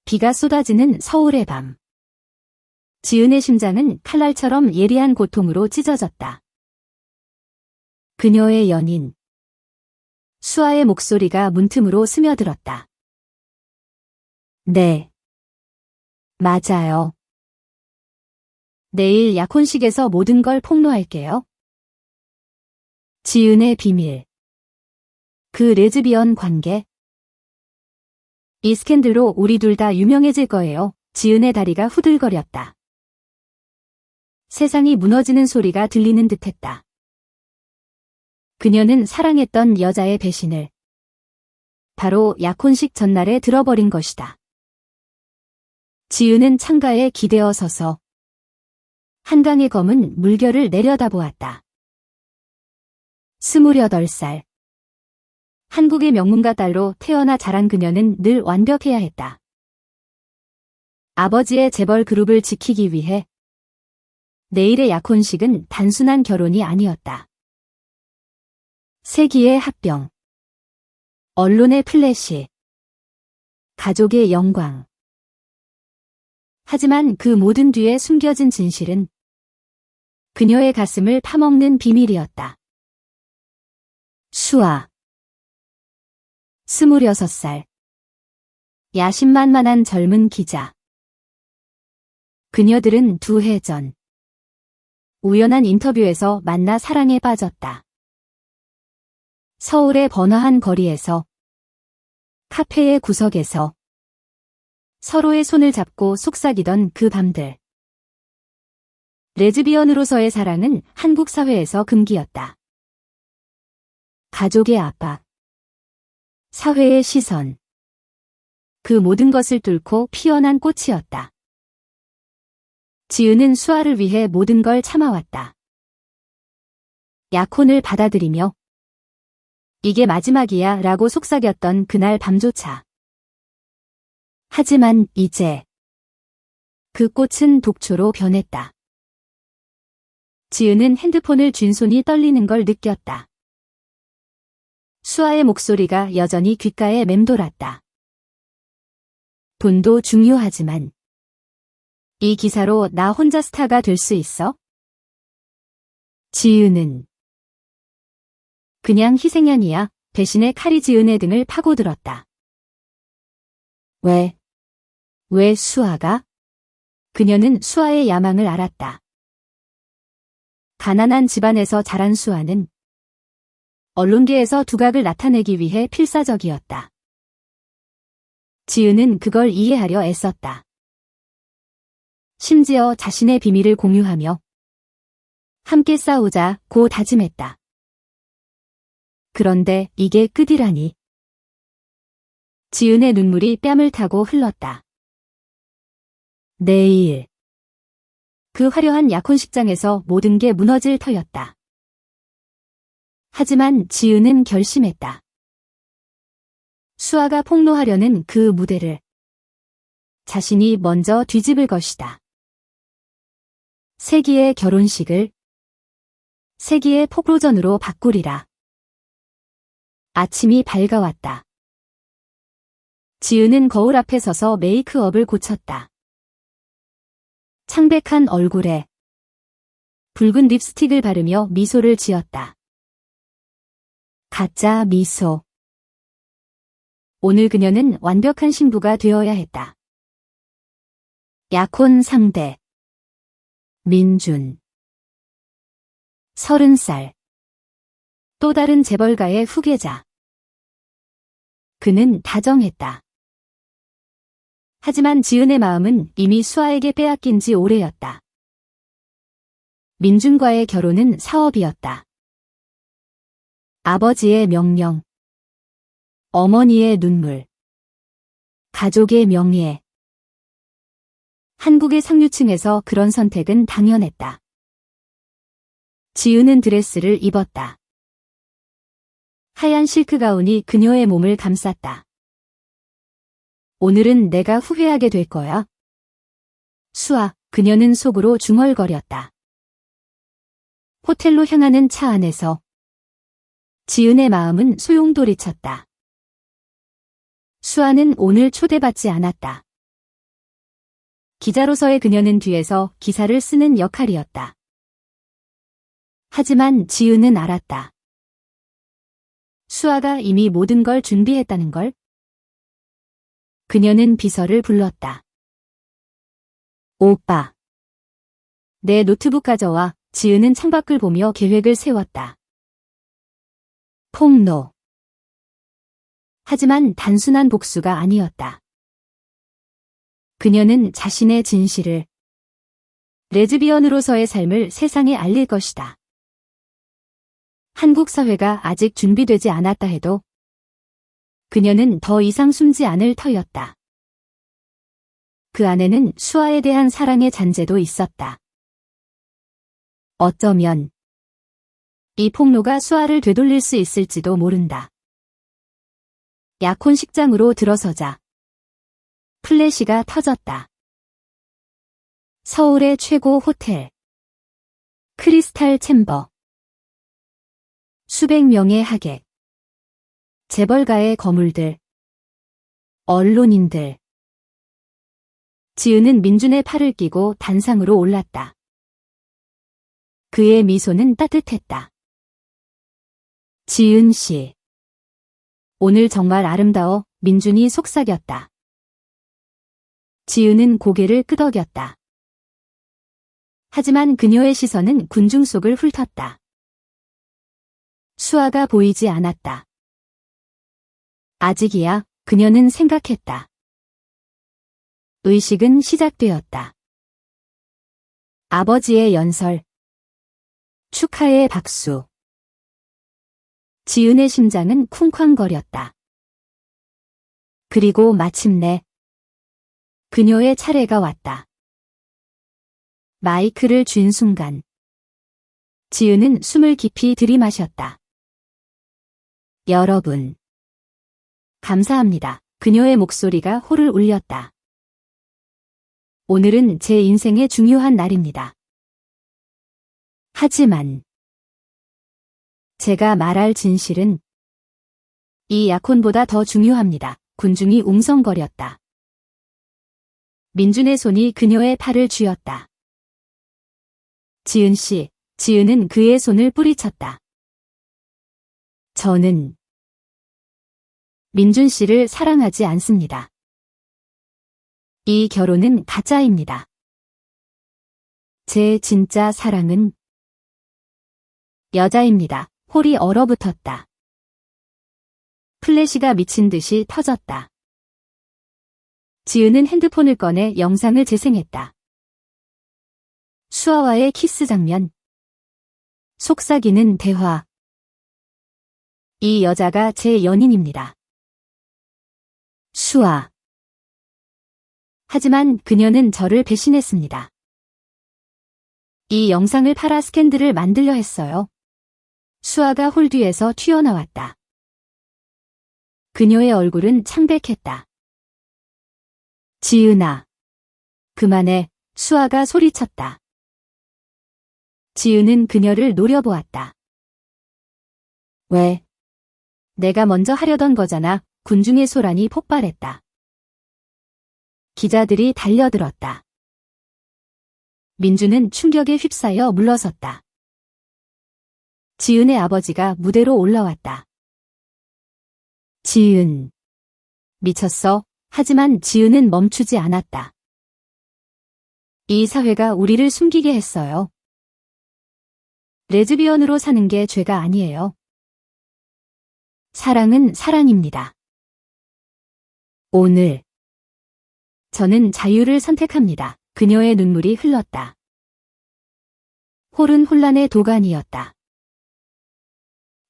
비가 쏟아지는 서울의 밤. 지은의 심장은 칼날처럼 예리한 고통으로 찢어졌다. 그녀의 연인. 수아의 목소리가 문틈으로 스며들었다. 네. 맞아요. 내일 약혼식에서 모든 걸 폭로할게요. 지은의 비밀. 그 레즈비언 관계. 이 스캔들로 우리 둘 다 유명해질 거예요. 지은의 다리가 후들거렸다. 세상이 무너지는 소리가 들리는 듯했다. 그녀는 사랑했던 여자의 배신을 바로 약혼식 전날에 들어버린 것이다. 지은은 창가에 기대어 서서 한강의 검은 물결을 내려다보았다. 28살. 한국의 명문가 딸로 태어나 자란 그녀는 늘 완벽해야 했다. 아버지의 재벌 그룹을 지키기 위해 내일의 약혼식은 단순한 결혼이 아니었다. 세기의 합병, 언론의 플래시, 가족의 영광. 하지만 그 모든 뒤에 숨겨진 진실은 그녀의 가슴을 파먹는 비밀이었다. 수아. 26살. 야심만만한 젊은 기자. 그녀들은 2해 전 우연한 인터뷰에서 만나 사랑에 빠졌다. 서울의 번화한 거리에서, 카페의 구석에서 서로의 손을 잡고 속삭이던 그 밤들. 레즈비언으로서의 사랑은 한국 사회에서 금기였다. 가족의 압박, 사회의 시선, 그 모든 것을 뚫고 피어난 꽃이었다. 지은은 수아를 위해 모든 걸 참아왔다. 약혼을 받아들이며 이게 마지막이야 라고 속삭였던 그날 밤조차. 하지만 이제 그 꽃은 독초로 변했다. 지은은 핸드폰을 쥔 손이 떨리는 걸 느꼈다. 수아의 목소리가 여전히 귓가에 맴돌았다. 돈도 중요하지만 이 기사로 나 혼자 스타가 될 수 있어? 지은은 그냥 희생양이야. 배신의 칼이 지은의 등을 파고들었다. 왜 수아가? 그녀는 수아의 야망을 알았다. 가난한 집안에서 자란 수아는 언론계에서 두각을 나타내기 위해 필사적이었다. 지은은 그걸 이해하려 애썼다. 심지어 자신의 비밀을 공유하며 함께 싸우자고 다짐했다. 그런데 이게 끝이라니. 지은의 눈물이 뺨을 타고 흘렀다. 내일. 그 화려한 약혼식장에서 모든 게 무너질 터였다. 하지만 지은은 결심했다. 수아가 폭로하려는 그 무대를 자신이 먼저 뒤집을 것이다. 세기의 결혼식을 세기의 폭로전으로 바꾸리라. 아침이 밝아왔다. 지은은 거울 앞에 서서 메이크업을 고쳤다. 창백한 얼굴에 붉은 립스틱을 바르며 미소를 지었다. 가짜 미소. 오늘 그녀는 완벽한 신부가 되어야 했다. 약혼 상대. 민준. 30살. 또 다른 재벌가의 후계자. 그는 다정했다. 하지만 지은의 마음은 이미 수아에게 빼앗긴 지 오래였다. 민준과의 결혼은 사업이었다. 아버지의 명령, 어머니의 눈물, 가족의 명예. 한국의 상류층에서 그런 선택은 당연했다. 지은은 드레스를 입었다. 하얀 실크 가운이 그녀의 몸을 감쌌다. 오늘은 내가 후회하게 될 거야. 수아, 그녀는 속으로 중얼거렸다. 호텔로 향하는 차 안에서 지은의 마음은 소용돌이쳤다. 수아는 오늘 초대받지 않았다. 기자로서의 그녀는 뒤에서 기사를 쓰는 역할이었다. 하지만 지은은 알았다. 수아가 이미 모든 걸 준비했다는 걸. 그녀는 비서를 불렀다. 오빠. 내 노트북 가져와. 지은은 창밖을 보며 계획을 세웠다. 폭로. 하지만 단순한 복수가 아니었다. 그녀는 자신의 진실을, 레즈비언으로서의 삶을 세상에 알릴 것이다. 한국 사회가 아직 준비되지 않았다 해도 그녀는 더 이상 숨지 않을 터였다. 그 안에는 수아에 대한 사랑의 잔재도 있었다. 어쩌면 이 폭로가 수아를 되돌릴 수 있을지도 모른다. 약혼식장으로 들어서자 플래시가 터졌다. 서울의 최고 호텔 크리스탈 챔버. 수백 명의 하객, 재벌가의 거물들, 언론인들. 지은은 민준의 팔을 끼고 단상으로 올랐다. 그의 미소는 따뜻했다. 지은 씨. 오늘 정말 아름다워. 민준이 속삭였다. 지은은 고개를 끄덕였다. 하지만 그녀의 시선은 군중 속을 훑었다. 수아가 보이지 않았다. 아직이야. 그녀는 생각했다. 의식은 시작되었다. 아버지의 연설. 축하의 박수. 지은의 심장은 쿵쾅거렸다. 그리고 마침내 그녀의 차례가 왔다. 마이크를 쥔 순간 지은은 숨을 깊이 들이마셨다. 여러분, 감사합니다. 그녀의 목소리가 호를 울렸다. 오늘은 제 인생의 중요한 날입니다. 하지만 제가 말할 진실은 이 약혼보다 더 중요합니다. 군중이 웅성거렸다. 민준의 손이 그녀의 팔을 쥐었다. 지은 씨. 지은은 그의 손을 뿌리쳤다. 저는 민준 씨를 사랑하지 않습니다. 이 결혼은 가짜입니다. 제 진짜 사랑은 여자입니다. 홀이 얼어붙었다. 플래시가 미친 듯이 터졌다. 지은은 핸드폰을 꺼내 영상을 재생했다. 수아와의 키스 장면. 속삭이는 대화. 이 여자가 제 연인입니다. 수아. 하지만 그녀는 저를 배신했습니다. 이 영상을 팔아 스캔들을 만들려 했어요. 수아가 홀 뒤에서 튀어나왔다. 그녀의 얼굴은 창백했다. 지은아. 그만해. 수아가 소리쳤다. 지은은 그녀를 노려보았다. 왜? 내가 먼저 하려던 거잖아. 군중의 소란이 폭발했다. 기자들이 달려들었다. 민준은 충격에 휩싸여 물러섰다. 지은의 아버지가 무대로 올라왔다. 지은. 미쳤어. 하지만 지은은 멈추지 않았다. 이 사회가 우리를 숨기게 했어요. 레즈비언으로 사는 게 죄가 아니에요. 사랑은 사랑입니다. 오늘 저는 자유를 선택합니다. 그녀의 눈물이 흘렀다. 홀은 혼란의 도가니였다.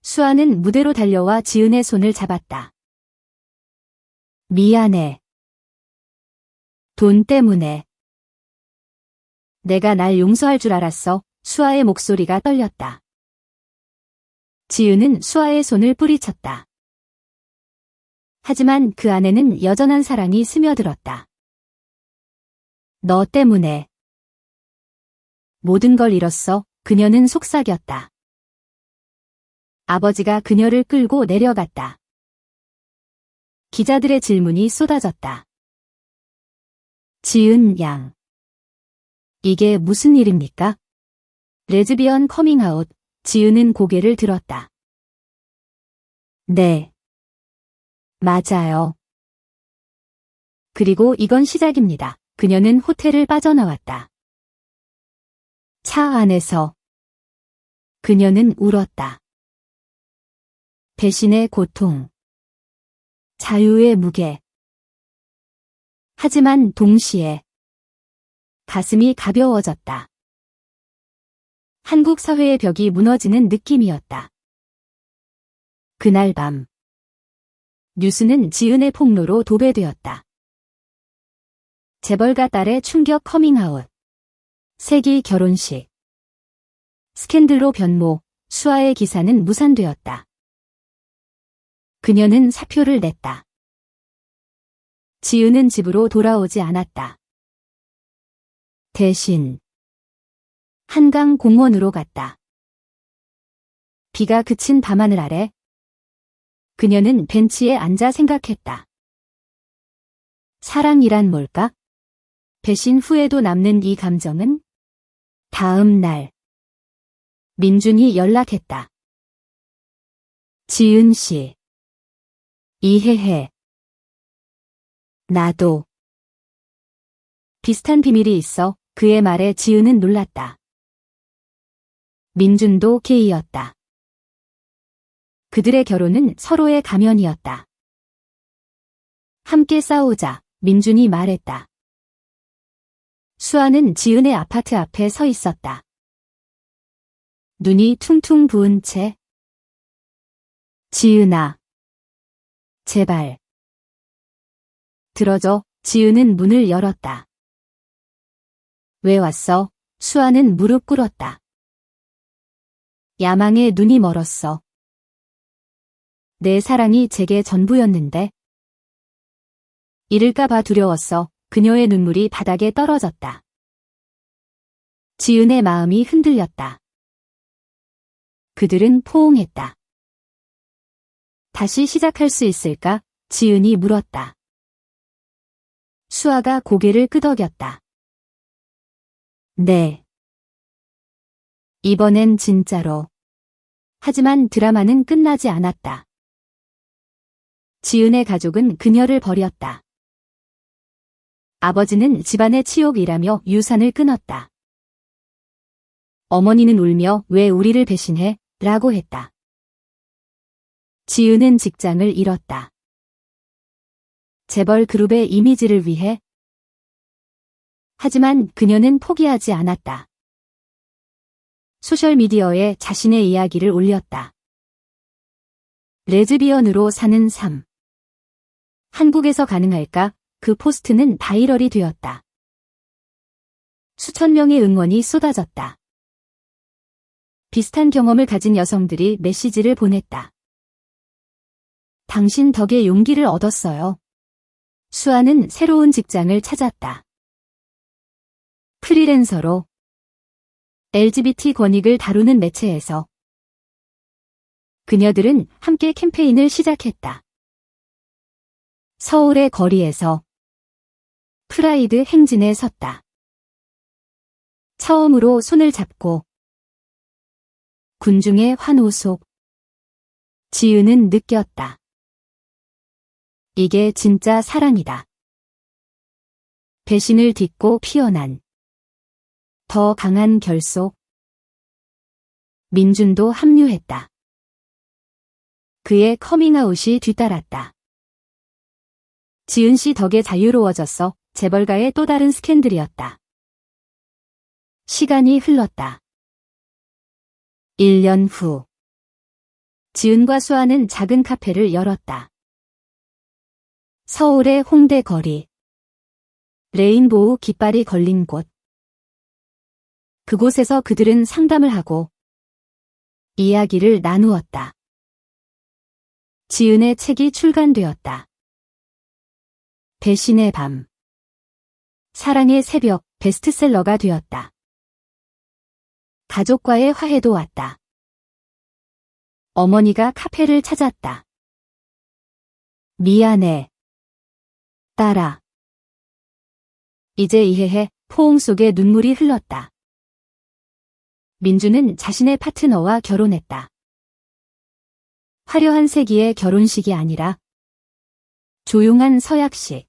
수아는 무대로 달려와 지은의 손을 잡았다. 미안해. 돈 때문에. 내가 날 용서할 줄 알았어. 수아의 목소리가 떨렸다. 지은은 수아의 손을 뿌리쳤다. 하지만 그 안에는 여전한 사랑이 스며들었다. 너 때문에 모든 걸 잃었어. 그녀는 속삭였다. 아버지가 그녀를 끌고 내려갔다. 기자들의 질문이 쏟아졌다. 지은 양. 이게 무슨 일입니까? 레즈비언 커밍아웃. 지은은 고개를 들었다. 네. 맞아요. 그리고 이건 시작입니다. 그녀는 호텔을 빠져나왔다. 차 안에서 그녀는 울었다. 배신의 고통, 자유의 무게. 하지만 동시에 가슴이 가벼워졌다. 한국 사회의 벽이 무너지는 느낌이었다. 그날 밤 뉴스는 지은의 폭로로 도배되었다. 재벌가 딸의 충격 커밍아웃, 세기 결혼식, 스캔들로 변모, 수아의 기사는 무산되었다. 그녀는 사표를 냈다. 지은은 집으로 돌아오지 않았다. 대신 한강 공원으로 갔다. 비가 그친 밤하늘 아래 그녀는 벤치에 앉아 생각했다. 사랑이란 뭘까? 배신 후에도 남는 이 감정은? 다음 날 민준이 연락했다. 지은 씨. 이해해. 나도. 비슷한 비밀이 있어. 그의 말에 지은은 놀랐다. 민준도 게이였다. 그들의 결혼은 서로의 가면이었다. 함께 싸우자, 민준이 말했다. 수아는 지은의 아파트 앞에 서 있었다. 눈이 퉁퉁 부은 채. 지은아. 제발. 들어줘. 지은은 문을 열었다. 왜 왔어? 수아는 무릎 꿇었다. 야망에 눈이 멀었어. 내 사랑이 제게 전부였는데. 잃을까봐 두려웠어. 그녀의 눈물이 바닥에 떨어졌다. 지은의 마음이 흔들렸다. 그들은 포옹했다. 다시 시작할 수 있을까? 지은이 물었다. 수아가 고개를 끄덕였다. 네. 이번엔 진짜로. 하지만 드라마는 끝나지 않았다. 지은의 가족은 그녀를 버렸다. 아버지는 집안의 치욕이라며 유산을 끊었다. 어머니는 울며 왜 우리를 배신해? 라고 했다. 지은은 직장을 잃었다. 재벌 그룹의 이미지를 위해. 하지만 그녀는 포기하지 않았다. 소셜미디어에 자신의 이야기를 올렸다. 레즈비언으로 사는 삶. 한국에서 가능할까? 그 포스트는 바이럴이 되었다. 수천 명의 응원이 쏟아졌다. 비슷한 경험을 가진 여성들이 메시지를 보냈다. 당신 덕에 용기를 얻었어요. 수아는 새로운 직장을 찾았다. 프리랜서로. LGBT 권익을 다루는 매체에서. 그녀들은 함께 캠페인을 시작했다. 서울의 거리에서. 프라이드 행진에 섰다. 처음으로 손을 잡고. 군중의 환호 속. 지은은 느꼈다. 이게 진짜 사랑이다. 배신을 딛고 피어난 더 강한 결속. 민준도 합류했다. 그의 커밍아웃이 뒤따랐다. 지은 씨 덕에 자유로워졌어. 재벌가의 또 다른 스캔들이었다. 시간이 흘렀다. 1년 후. 지은과 수아는 작은 카페를 열었다. 서울의 홍대 거리. 레인보우 깃발이 걸린 곳. 그곳에서 그들은 상담을 하고 이야기를 나누었다. 지은의 책이 출간되었다. 배신의 밤. 사랑의 새벽 베스트셀러가 되었다. 가족과의 화해도 왔다. 어머니가 카페를 찾았다. 미안해. 딸아. 이제 이해해. 포옹 속에 눈물이 흘렀다. 민주는 자신의 파트너와 결혼했다. 화려한 세기의 결혼식이 아니라 조용한 서약식.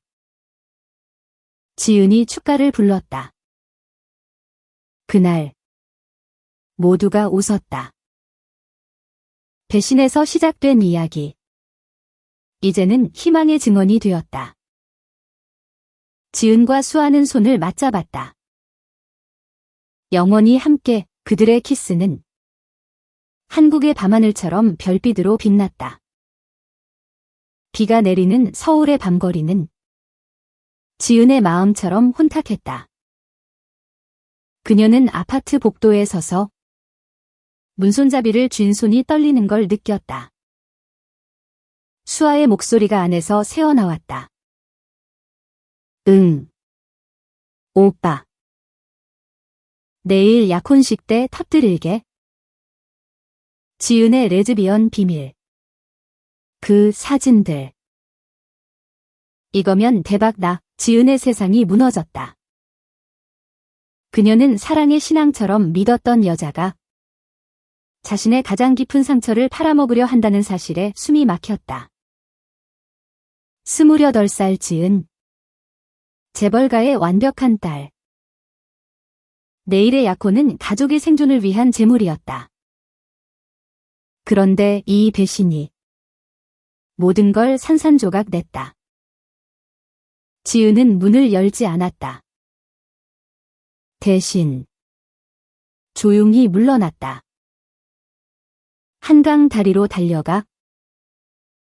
지은이 축가를 불렀다. 그날 모두가 웃었다. 배신에서 시작된 이야기. 이제는 희망의 증언이 되었다. 지은과 수아는 손을 맞잡았다. 영원히 함께. 그들의 키스는 한국의 밤하늘처럼 별빛으로 빛났다. 비가 내리는 서울의 밤거리는 지은의 마음처럼 혼탁했다. 그녀는 아파트 복도에 서서 문손잡이를 쥔 손이 떨리는 걸 느꼈다. 수아의 목소리가 안에서 새어나왔다. 응. 오빠. 내일 약혼식 때 터뜨릴게. 지은의 레즈비언 비밀. 그 사진들. 이거면 대박나. 지은의 세상이 무너졌다. 그녀는 사랑의 신앙처럼 믿었던 여자가 자신의 가장 깊은 상처를 팔아먹으려 한다는 사실에 숨이 막혔다. 28살 지은. 재벌가의 완벽한 딸. 내일의 약혼은 가족의 생존을 위한 제물이었다. 그런데 이 배신이 모든 걸 산산조각 냈다. 지은은 문을 열지 않았다. 대신 조용히 물러났다. 한강 다리로 달려가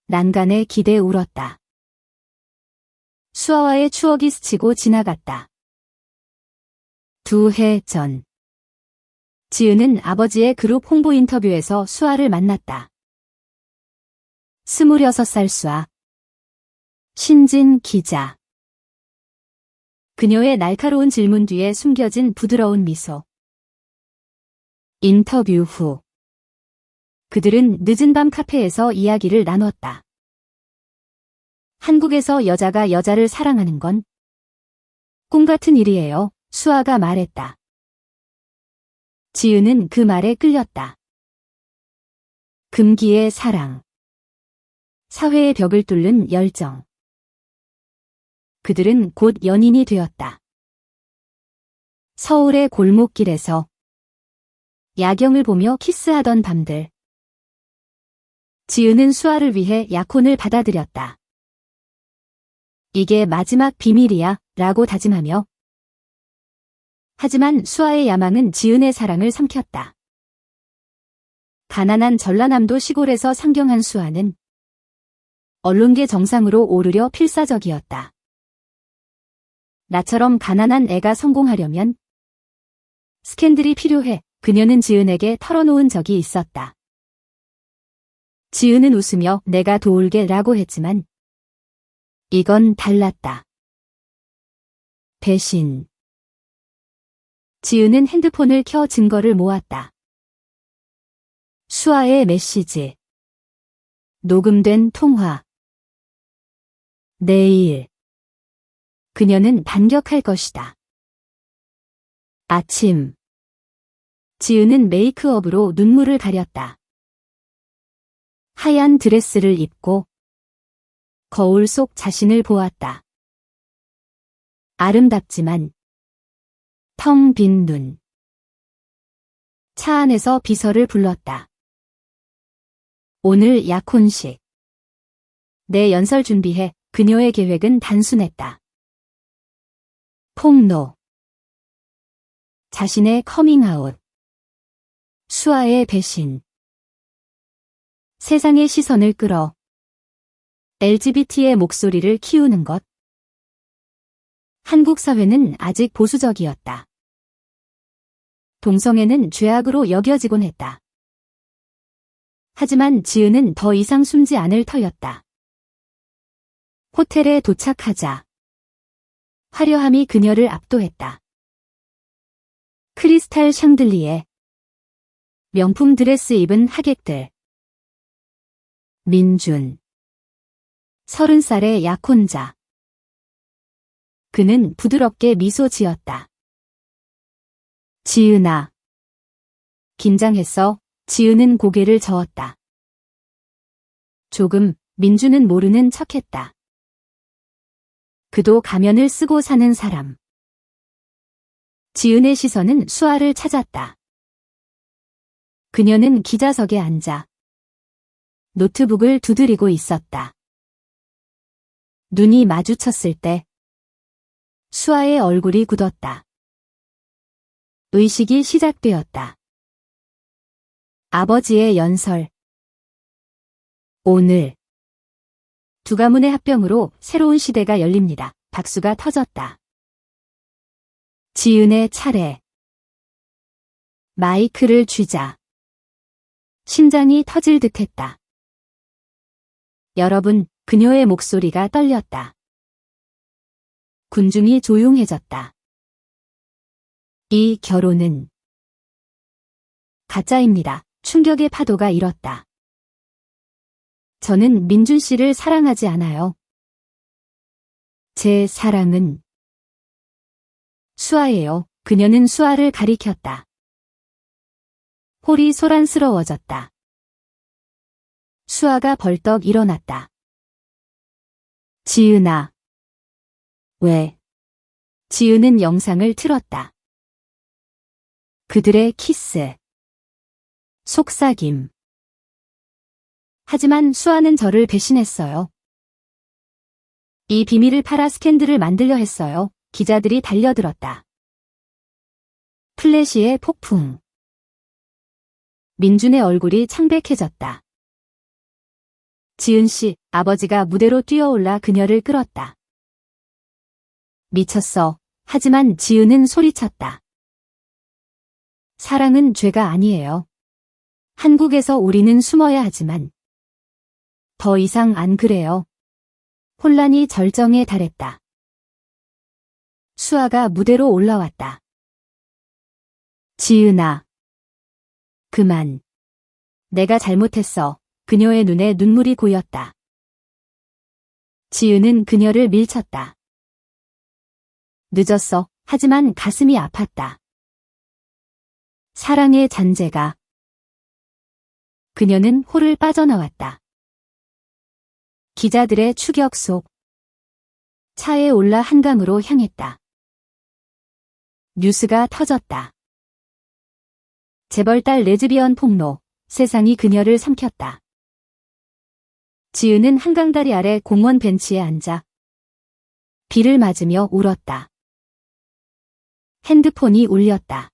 난간에 기대 울었다. 수아와의 추억이 스치고 지나갔다. 2해 전 지은은 아버지의 그룹 홍보 인터뷰에서 수아를 만났다. 26살 수아. 신진 기자. 그녀의 날카로운 질문 뒤에 숨겨진 부드러운 미소. 인터뷰 후 그들은 늦은 밤 카페에서 이야기를 나눴다. 한국에서 여자가 여자를 사랑하는 건 꿈 같은 일이에요. 수아가 말했다. 지은은 그 말에 끌렸다. 금기의 사랑. 사회의 벽을 뚫는 열정. 그들은 곧 연인이 되었다. 서울의 골목길에서 야경을 보며 키스하던 밤들. 지은은 수아를 위해 약혼을 받아들였다. 이게 마지막 비밀이야 라고 다짐하며. 하지만 수아의 야망은 지은의 사랑을 삼켰다. 가난한 전라남도 시골에서 상경한 수아는 언론계 정상으로 오르려 필사적이었다. 나처럼 가난한 애가 성공하려면 스캔들이 필요해. 그녀는 지은에게 털어놓은 적이 있었다. 지은은 웃으며 내가 도울게 라고 했지만 이건 달랐다. 배신. 지은은 핸드폰을 켜 증거를 모았다. 수아의 메시지. 녹음된 통화. 내일. 그녀는 반격할 것이다. 아침. 지은은 메이크업으로 눈물을 가렸다. 하얀 드레스를 입고 거울 속 자신을 보았다. 아름답지만 텅 빈 눈. 차 안에서 비서를 불렀다. 오늘 약혼식. 내 연설 준비해. 그녀의 계획은 단순했다. 폭로. 자신의 커밍아웃. 수아의 배신. 세상의 시선을 끌어 LGBT의 목소리를 키우는 것. 한국 사회는 아직 보수적이었다. 동성애는 죄악으로 여겨지곤 했다. 하지만 지은은 더 이상 숨지 않을 터였다. 호텔에 도착하자 화려함이 그녀를 압도했다. 크리스탈 샹들리에, 명품 드레스 입은 하객들. 민준. 30살의 약혼자. 그는 부드럽게 미소 지었다. 지은아. 긴장했어. 지은은 고개를 저었다. 조금 민주는 모르는 척했다. 그도 가면을 쓰고 사는 사람. 지은의 시선은 수아를 찾았다. 그녀는 기자석에 앉아 노트북을 두드리고 있었다. 눈이 마주쳤을 때 수아의 얼굴이 굳었다. 의식이 시작되었다. 아버지의 연설. 오늘 두 가문의 합병으로 새로운 시대가 열립니다. 박수가 터졌다. 지은의 차례. 마이크를 쥐자 심장이 터질 듯했다. 여러분, 그녀의 목소리가 떨렸다. 군중이 조용해졌다. 이 결혼은 가짜입니다. 충격의 파도가 일었다. 저는 민준 씨를 사랑하지 않아요. 제 사랑은 수아예요. 그녀는 수아를 가리켰다. 홀이 소란스러워졌다. 수아가 벌떡 일어났다. 지은아. 왜? 지은은 영상을 틀었다. 그들의 키스. 속삭임. 하지만 수아는 저를 배신했어요. 이 비밀을 팔아 스캔들을 만들려 했어요. 기자들이 달려들었다. 플래시의 폭풍. 민준의 얼굴이 창백해졌다. 지은 씨, 아버지가 무대로 뛰어올라 그녀를 끌었다. 미쳤어. 하지만 지은은 소리쳤다. 사랑은 죄가 아니에요. 한국에서 우리는 숨어야 하지만 더 이상 안 그래요. 혼란이 절정에 달했다. 수아가 무대로 올라왔다. 지은아. 그만. 내가 잘못했어. 그녀의 눈에 눈물이 고였다. 지은은 그녀를 밀쳤다. 늦었어. 하지만 가슴이 아팠다. 사랑의 잔재가. 그녀는 홀을 빠져나왔다. 기자들의 추격 속 차에 올라 한강으로 향했다. 뉴스가 터졌다. 재벌딸 레즈비언 폭로. 세상이 그녀를 삼켰다. 지은은 한강다리 아래 공원 벤치에 앉아 비를 맞으며 울었다. 핸드폰이 울렸다.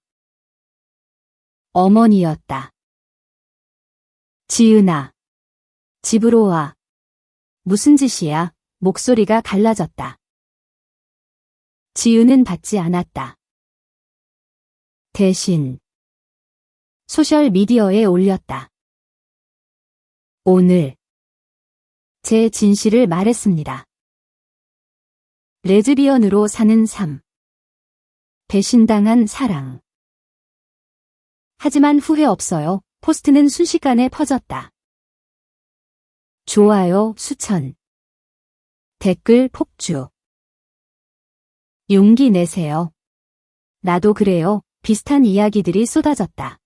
어머니였다. 지은아. 집으로 와. 무슨 짓이야? 목소리가 갈라졌다. 지은은 받지 않았다. 대신 소셜미디어에 올렸다. 오늘 제 진실을 말했습니다. 레즈비언으로 사는 삶. 배신당한 사랑. 하지만 후회 없어요. 포스트는 순식간에 퍼졌다. 좋아요 수천. 댓글 폭주. 용기 내세요. 나도 그래요. 비슷한 이야기들이 쏟아졌다.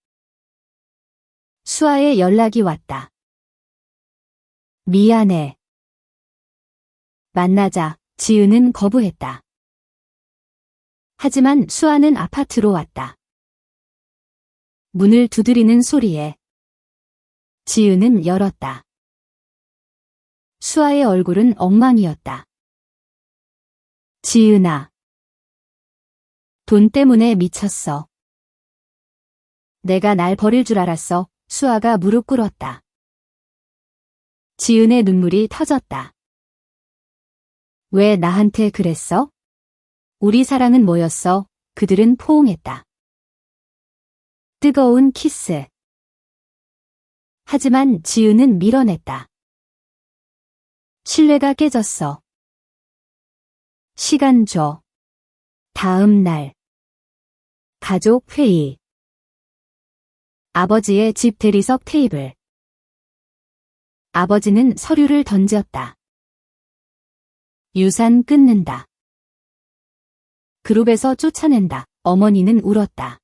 수아의 연락이 왔다. 미안해. 만나자. 지은은 거부했다. 하지만 수아는 아파트로 왔다. 문을 두드리는 소리에 지은은 열었다. 수아의 얼굴은 엉망이었다. 지은아. 돈 때문에 미쳤어. 내가 날 버릴 줄 알았어. 수아가 무릎 꿇었다. 지은의 눈물이 터졌다. 왜 나한테 그랬어? 우리 사랑은 뭐였어? 그들은 포옹했다. 뜨거운 키스. 하지만 지은은 밀어냈다. 신뢰가 깨졌어. 시간 줘. 다음 날. 가족 회의. 아버지의 집 대리석 테이블. 아버지는 서류를 던졌다. 유산 끊는다. 그룹에서 쫓아낸다. 어머니는 울었다.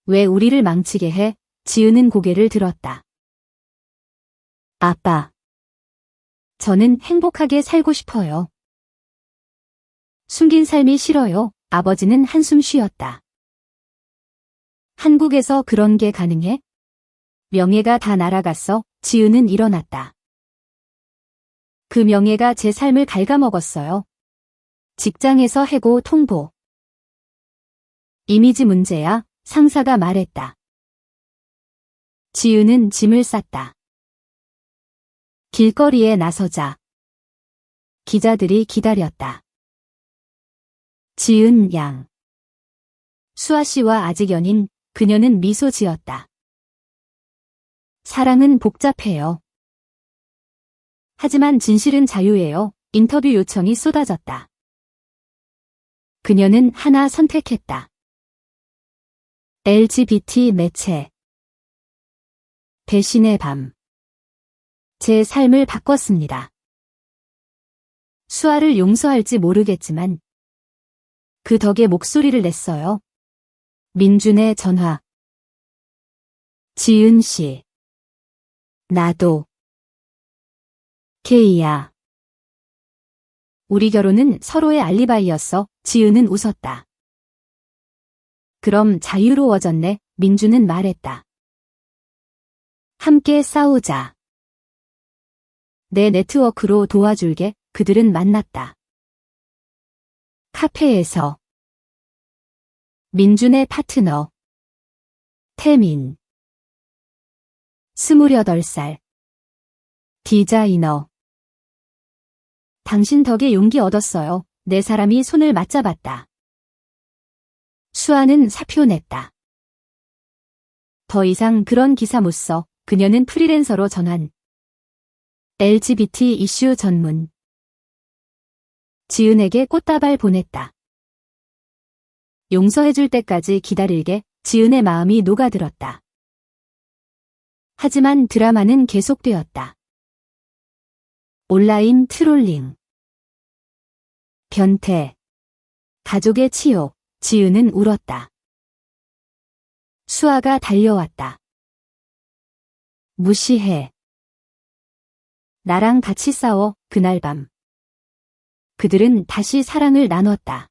왜 우리를 망치게 해? 지은은 고개를 들었다. 아빠. 저는 행복하게 살고 싶어요. 숨긴 삶이 싫어요. 아버지는 한숨 쉬었다. 한국에서 그런 게 가능해? 명예가 다 날아갔어. 지은은 일어났다. 그 명예가 제 삶을 갉아먹었어요. 직장에서 해고 통보. 이미지 문제야. 상사가 말했다. 지은은 짐을 쌌다. 길거리에 나서자. 기자들이 기다렸다. 지은 양. 수아 씨와 아직 연인, 그녀는 미소 지었다. 사랑은 복잡해요. 하지만 진실은 자유예요. 인터뷰 요청이 쏟아졌다. 그녀는 하나 선택했다. LGBT 매체. 배신의 밤. 제 삶을 바꿨습니다. 수아를 용서할지 모르겠지만 그 덕에 목소리를 냈어요. 민준의 전화. 지은 씨. 나도. 케이야. 우리 결혼은 서로의 알리바이였어. 지은은 웃었다. 그럼 자유로워졌네. 민준은 말했다. 함께 싸우자. 내 네트워크로 도와줄게. 그들은 만났다. 카페에서. 민준의 파트너. 태민. 28살. 디자이너. 당신 덕에 용기 얻었어요. 네 사람이 손을 맞잡았다. 수아는 사표 냈다. 더 이상 그런 기사 못 써. 그녀는 프리랜서로 전환. LGBT 이슈 전문. 지은에게 꽃다발 보냈다. 용서해줄 때까지 기다릴게. 지은의 마음이 녹아들었다. 하지만 드라마는 계속되었다. 온라인 트롤링. 변태. 가족의 치욕. 지은은 울었다. 수아가 달려왔다. 무시해. 나랑 같이 싸워. 그날 밤. 그들은 다시 사랑을 나눴다.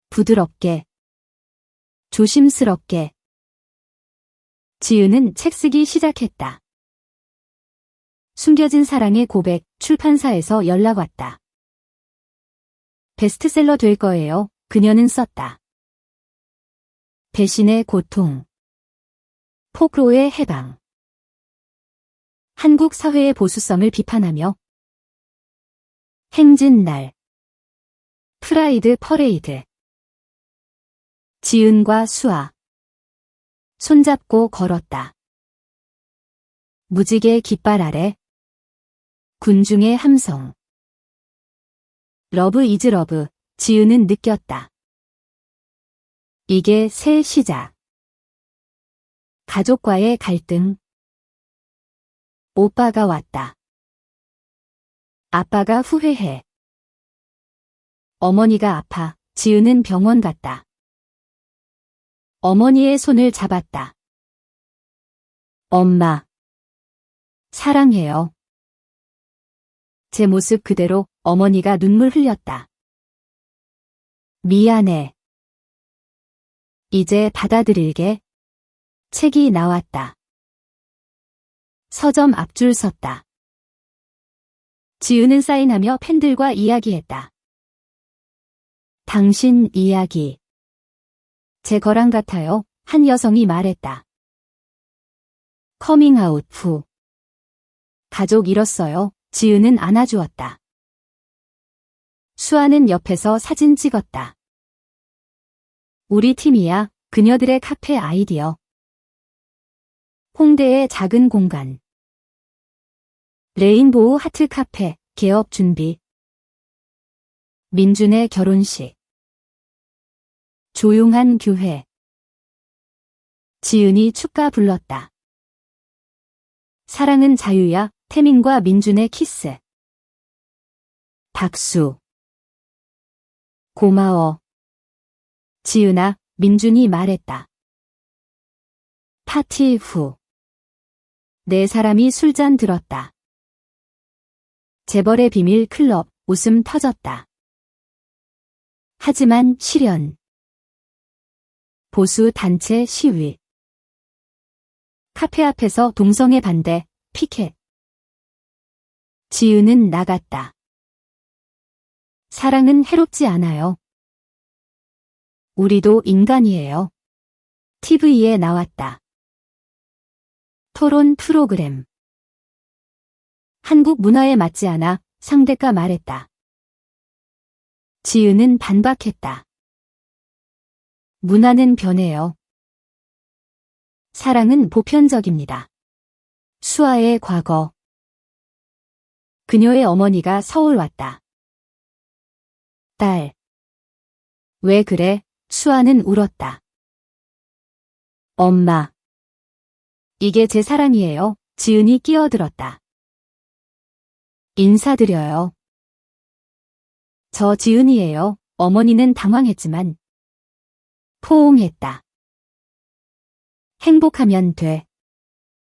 부드럽게. 조심스럽게. 지은은 책 쓰기 시작했다. 숨겨진 사랑의 고백. 출판사에서 연락 왔다. 베스트셀러 될 거예요. 그녀는 썼다. 배신의 고통. 폭로의 해방. 한국 사회의 보수성을 비판하며 행진날. 프라이드 퍼레이드. 지은과 수아. 손잡고 걸었다. 무지개 깃발 아래. 군중의 함성. 러브 이즈 러브. 지은은 느꼈다. 이게 새 시작. 가족과의 갈등. 오빠가 왔다. 아빠가 후회해. 어머니가 아파. 지은은 병원 갔다. 어머니의 손을 잡았다. 엄마. 사랑해요. 제 모습 그대로. 어머니가 눈물 흘렸다. 미안해. 이제 받아들일게. 책이 나왔다. 서점 앞줄 섰다. 지은은 사인하며 팬들과 이야기했다. 당신 이야기. 제 거랑 같아요. 한 여성이 말했다. 커밍아웃 후. 가족 잃었어요. 지은은 안아주었다. 수아는 옆에서 사진 찍었다. 우리 팀이야. 그녀들의 카페 아이디어. 홍대의 작은 공간. 레인보우 하트 카페. 개업 준비. 민준의 결혼식. 조용한 교회. 지은이 축가 불렀다. 사랑은 자유야. 태민과 민준의 키스. 박수. 고마워. 지은아. 민준이 말했다. 파티 후. 네 사람이 술잔 들었다. 재벌의 비밀 클럽, 웃음 터졌다. 하지만 실현. 보수 단체 시위. 카페 앞에서 동성애 반대, 피켓. 지은은 나갔다. 사랑은 해롭지 않아요. 우리도 인간이에요. TV에 나왔다. 토론 프로그램. 한국 문화에 맞지 않아 상대가 말했다. 지은은 반박했다. 문화는 변해요. 사랑은 보편적입니다. 수아의 과거. 그녀의 어머니가 서울 왔다. 딸. 왜 그래? 수아는 울었다. 엄마. 이게 제 사랑이에요. 지은이 끼어들었다. 인사드려요. 저 지은이에요. 어머니는 당황했지만 포옹했다. 행복하면 돼.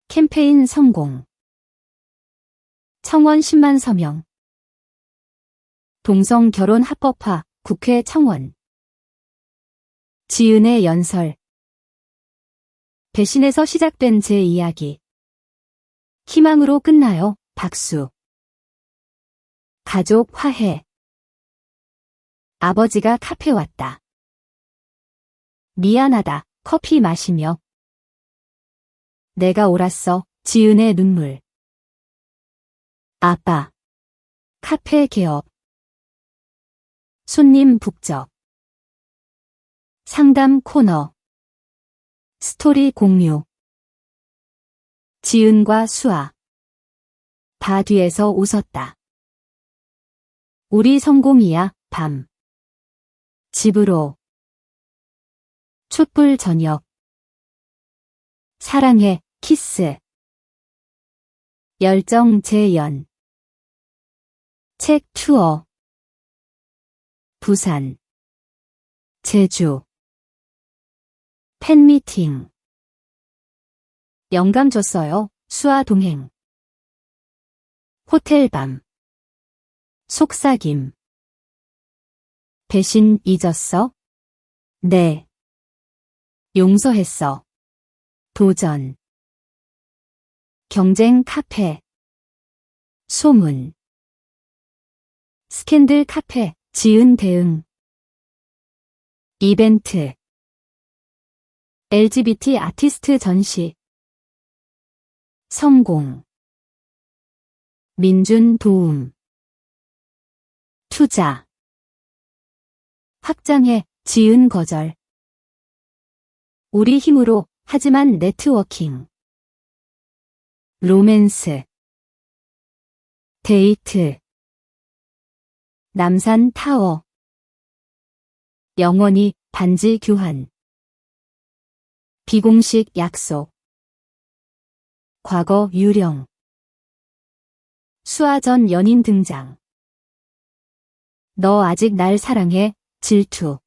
캠페인 성공. 청원 10만 서명. 동성 결혼 합법화, 국회 청원. 지은의 연설. 배신에서 시작된 제 이야기. 희망으로 끝나요. 박수. 가족 화해. 아버지가 카페 왔다. 미안하다. 커피 마시며. 내가 옳았어. 지은의 눈물. 아빠. 카페 개업. 손님 북적. 상담 코너. 스토리 공유. 지은과 수아. 다 뒤에서 웃었다. 우리 성공이야. 밤. 집으로. 촛불 저녁. 사랑해. 키스. 열정 재연. 책 투어. 부산. 제주. 팬미팅. 영감 줬어요. 수아 동행. 호텔밤. 속삭임. 배신 잊었어? 네. 용서했어. 도전. 경쟁 카페. 소문. 스캔들 카페. 지은 대응. 이벤트. LGBT 아티스트 전시. 성공. 민준 도움. 투자. 확장해. 지은 거절. 우리 힘으로. 하지만 네트워킹. 로맨스. 데이트. 남산 타워. 영원히. 반지 교환. 비공식 약속. 과거 유령. 수아 전 연인 등장. 너 아직 날 사랑해. 질투.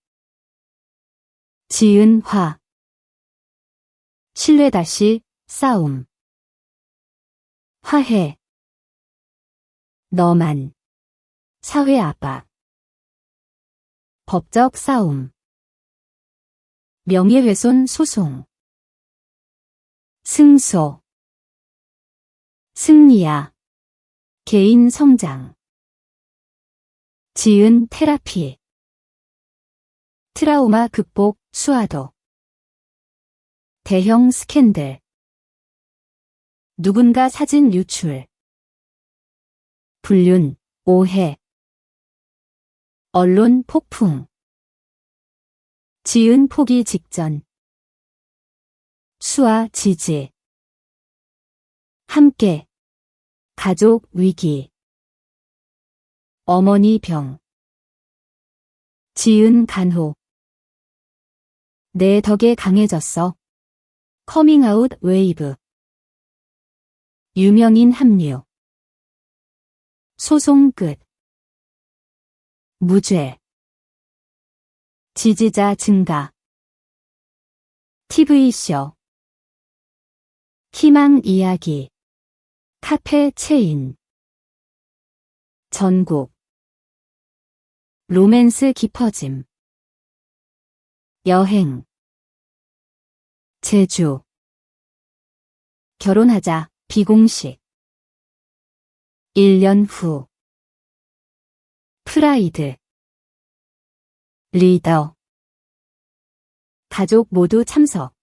지은 화. 신뢰 다시. 싸움. 화해. 너만. 사회 압박. 법적 싸움. 명예훼손 소송. 승소. 승리야. 개인 성장. 지은 테라피. 트라우마 극복. 수아도. 대형 스캔들. 누군가 사진 유출. 불륜. 오해. 언론 폭풍. 지은 포기 직전. 수아 지지. 함께. 가족 위기. 어머니 병. 지은 간호. 내 덕에 강해졌어. 커밍아웃 웨이브. 유명인 합류. 소송 끝. 무죄. 지지자 증가. TV쇼. 희망 이야기. 카페 체인. 전국. 로맨스 깊어짐. 여행. 제주. 결혼하자. 비공식. 1년 후. 프라이드. 리더. 가족 모두 참석.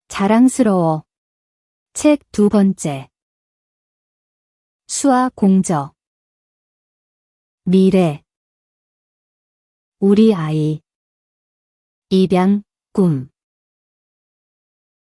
자랑스러워. 책 2번째. 수학 공저. 미래. 우리 아이. 입양, 꿈.